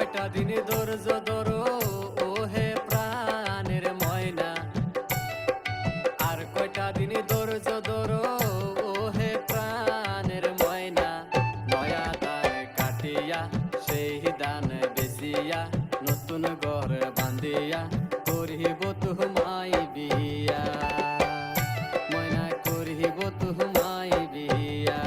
কয়টা দিন ধৈর্য ধরো ও হে প্রাণের ময়না, আর কয়টা দিন ধৈর্য ধরো ও হে প্রাণের ময়না। নয়া ধান কাটিয়া সেই ধান বেচিয়া নতুন ঘর বান্ধিয়া করিব তোমায় বিয়া, ময়না করিব তোমায় বিয়া।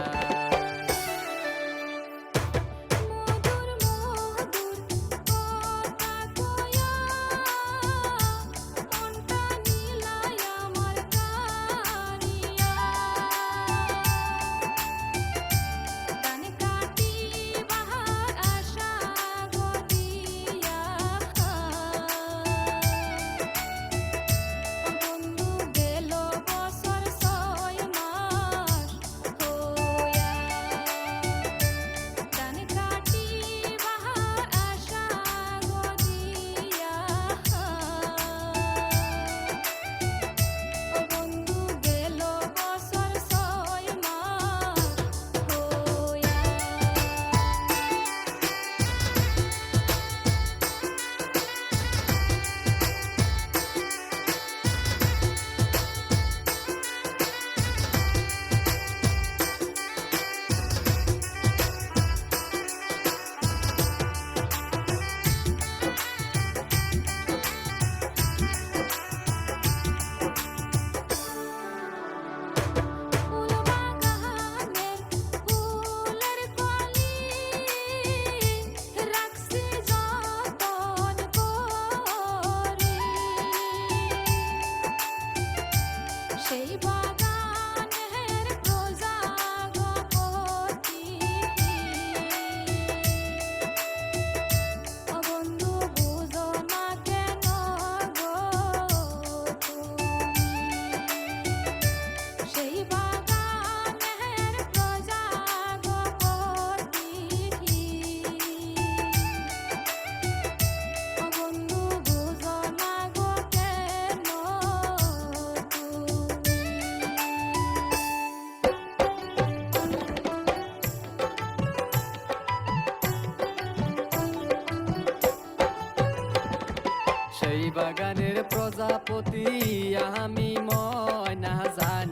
সেই বাগানের প্রজাপতি ও বন্ধু বুঝো না কেন গো তুমি, সেই বাগানের প্রজাপতি ও বন্ধু বুঝো না গো কেন সেই বাগানের প্রজাপতি আমি ময়না জানি।